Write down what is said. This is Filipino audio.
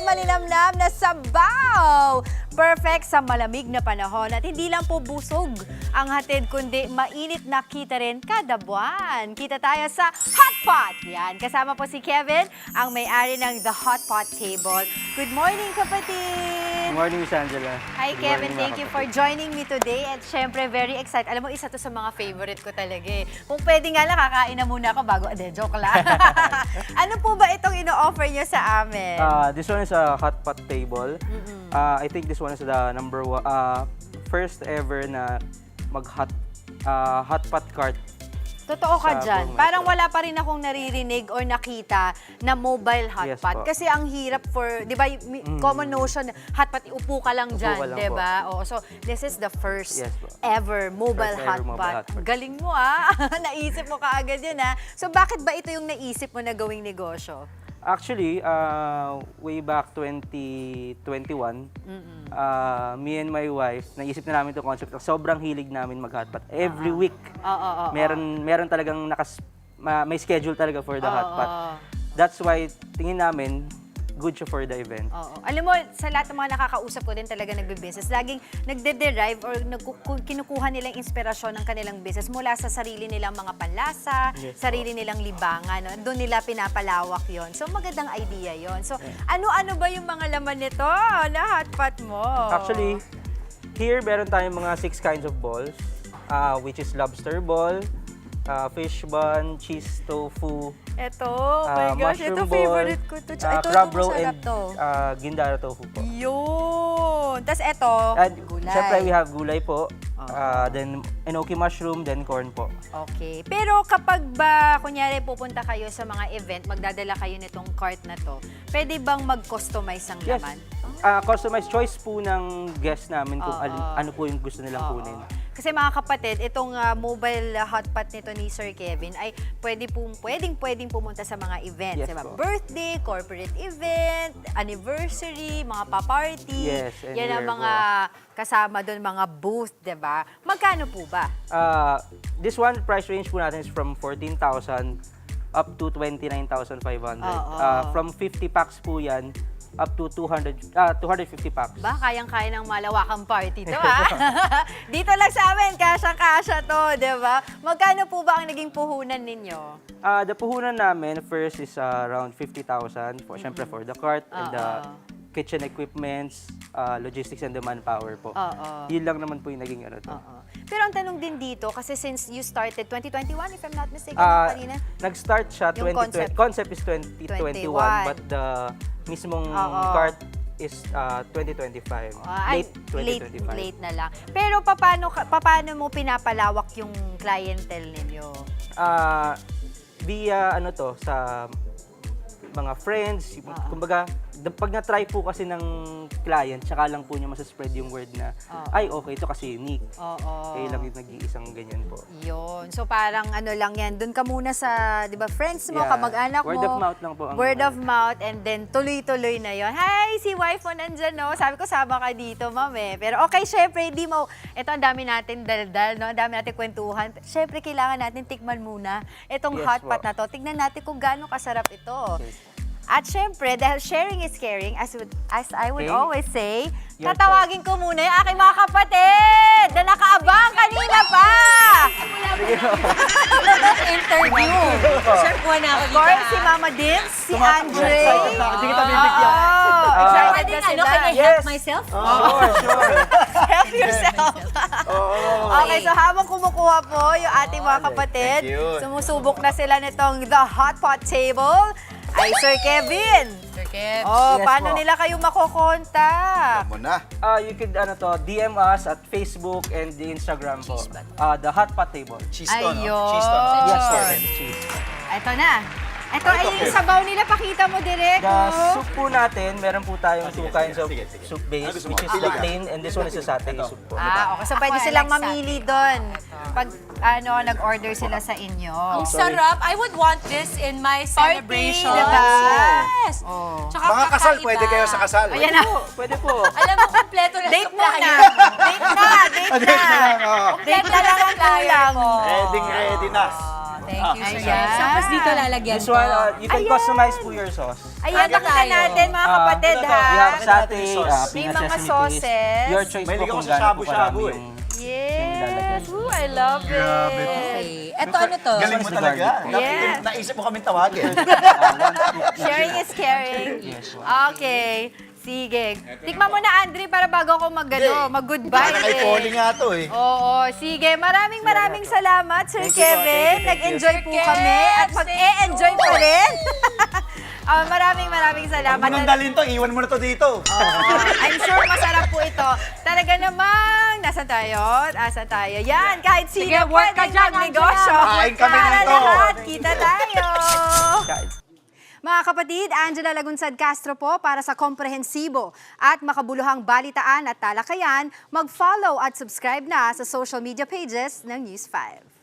malinamnam na sabaw. Perfect sa malamig na panahon at hindi lang po busog ang hatid kundi mainit na kita rin kada buwan. Kita tayo sa Hot Pot. Yan, kasama po si Kevin, ang may-ari ng The Hot Pot Table. Good morning, kapatid! Good morning, Miss Angela. Hi, Good Kevin. morning, Thank mga you for kapatid. joining me today. At syempre, very excited. Alam mo, isa to sa mga favorite ko talaga eh. Kung pwede nga lang, kakain na muna ako bago. Joke lang. Ano po ba itong ino-offer nyo sa amin? This one is a hot pot table. I think this one is the first ever na hot pot cart. Totoo ka sa dyan. buong Parang metro. wala pa rin akong naririnig or nakita na mobile Yes hotpot. po. Kasi ang hirap for, di ba, common notion, hotpot, upo ka lang Upo dyan, ka lang di po. ba? Oo, so, this is the first Yes po. ever mobile First ever mobile hotpot. hotpot. Galing mo ah. Naisip mo kaagad yun ah. So, bakit ba ito yung naisip mo na gawing negosyo? Actually, way back 2021, me and my wife, naisip na namin itong concept. Sobrang hilig namin mag-hotpot. Every week, Oo. meron talagang may schedule talaga for the hotpot. That's why tingin namin, good siya for the event. Oo. Alam mo, sa lahat ng mga nakakausap ko din talaga nagbe-business, laging nagde-derive or kinukuha nilang inspirasyon ng kanilang business mula sa sarili nilang mga panlasa, Yes, sarili nilang libangan. No? Doon nila pinapalawak yon. So, magandang idea yon. So, ano-ano ba yung mga laman nito na hotpot mo? Actually, here meron tayong mga 6 kinds of balls, which is lobster ball, fish bun, cheese tofu, Ito, my gosh, ito mushroom ball, favorite ko to. Ito, crab roll, masarap and to. gindaro tofu po. Yun! Tapos ito, And gulay. syempre, we have gulay po, then enoki mushroom, then corn po. Okay. Pero kapag ba, kunyari, pupunta kayo sa mga event, magdadala kayo nitong cart na to, pwede bang mag-customize ang Yes. laman? Customized choice po ng guest namin kung ano po yung gusto nilang kunin. Kasi mga kapatid, itong mobile hotpot nito ni Sir Kevin ay pwedeng pumunta sa mga events. Yes Diba? po. Birthday, corporate event, anniversary, mga pa-party. Yes, Yan ang anywhere mga kasama doon, mga booth, diba? Magkano po ba? This one, price range po natin is from 14,000 up to 29,500. From 50 packs po yan, up to 250 packs. Ba, kayang-kaya ng malawakang party to, ha? Dito lang sa amin, kasya-kasya to, di ba? Magkano po ba ang naging puhunan ninyo? The puhunan namin first is around 50,000 for syempre for the cart and the kitchen equipments, logistics and the manpower po. Yun lang naman po yung naging ano to. Pero ang tanong din dito, kasi since you started 2021, if I'm not mistaken, kanina? Nag-start siya Yung 2020. Concept is 2021, but the mismong cart is 2025. Late 2025. Late na lang. Pero paano mo pinapalawak yung clientele ninyo? Via ano to, sa mga friends, kumbaga, pag na-try po kasi ng client, tsaka lang po niya masaspread yung word na, ay, okay, ito kasi unique. Kaya lang yung nag-iisang ganyan po. Yun. So parang ano lang yan, dun ka muna sa, di ba, friends mo, Yeah. kamag-anak mo. Word of mouth lang po ang Word of ano. mouth, and then tuloy-tuloy na yon. Hi, si wife mo nandyan, no? Sabi ko, sama ka dito, ma'am, eh. Pero okay, syempre, hindi mo, ito ang dami natin daldal, no? Ang dami natin kwentuhan. Syempre, kailangan natin tikman muna itong Yes, hotpot po. na to. Tignan natin kung gaano kasarap ito. Yes. At syempre, dahil sharing is caring, as I would Okay. always say, Your tatawagin ko muna yung aking mga kapatid na nakaabang kanina pa! Interview! Sir, kuha na ako Of course, si Mama Dims, si Andre. Hindi kita bibigyan. Excited Pwede na na, sila. can I help myself? Sure. Help yourself. Okay, so habang kumukuha po yung ating mga kapatid, thank you. sumusubok na sila nitong The Hot Pot Table, ay Sir Kevin. Sir Kev. Oh, Yes paano po. nila kayo makokontak? Mo na. You could DM us at Facebook and the Instagram po. The Hot Pot Table. Cheese to, no? Ayun. Cheese to, no? Yes, Sure. sir. Cheese. Ito na. Ito ay Ito, yung Kev. sabaw nila. Pakita mo direct. The Oh. soup po natin, meron po tayong two kinds of sige. soup base, Ano gusto mo? which is the Pili ka. plain, and this one is the satay soup po. Okay. So, pwede Ako, I silang like mamili doon pag nag-order sila sa inyo. Ang sarap. I would want this in my celebration. diba? Yes. Oh. Tsaka Mga kasal, kakaiba. pwede kayo sa kasal. Ayan na. Pwede po. Alam mo, kompleto na Date muna. supplier. Date na. Date na. Oo. Date na lang ang kulang. mo. Ready na. Thank you, Sir Ayan. Jeff. Tapos dito lalagyan This ko. one, you can Ayan. customize po your sauce. Ayan, Ano pakita tayo? natin mga kapatid, We ha? have satay, May peanut mga sesame sauces. paste. Your choice Mahilig po ako kung sa gaano po shabu-shabu karami eh. yung Yes. Ooh, I love it. Grabe to. Okay. Eto ano to? Galing mo Sauce talaga. garlic. Yes. Naisip mo kaming tawagin. Sharing is caring. Yes, Okay. Sige. Tikman mo na, Andre, para bago ako mag-goodbye. Baka kay Polly nga to eh. Oo, sige. Maraming salamat, Sir Thank you po, Kevin. thank you. Nag-enjoy po Sir kami Kev, at mag-e-enjoy pa rin. Maraming salamat. Huwag mo nang dalhin to, iwan mo na to dito. I'm sure masarap po ito. Talaga namang, nasa tayo? Asa tayo? Yan, kahit sino Sige, work ka pwedeng dyan, magnegosyo. Angela. Kain kami Para dito. lahat, kita tayo. Guys. Mga kapatid, Angela Lagunsad Castro po para sa komprehensibo at makabuluhang balitaan at talakayan. Mag-follow at subscribe na sa social media pages ng News 5.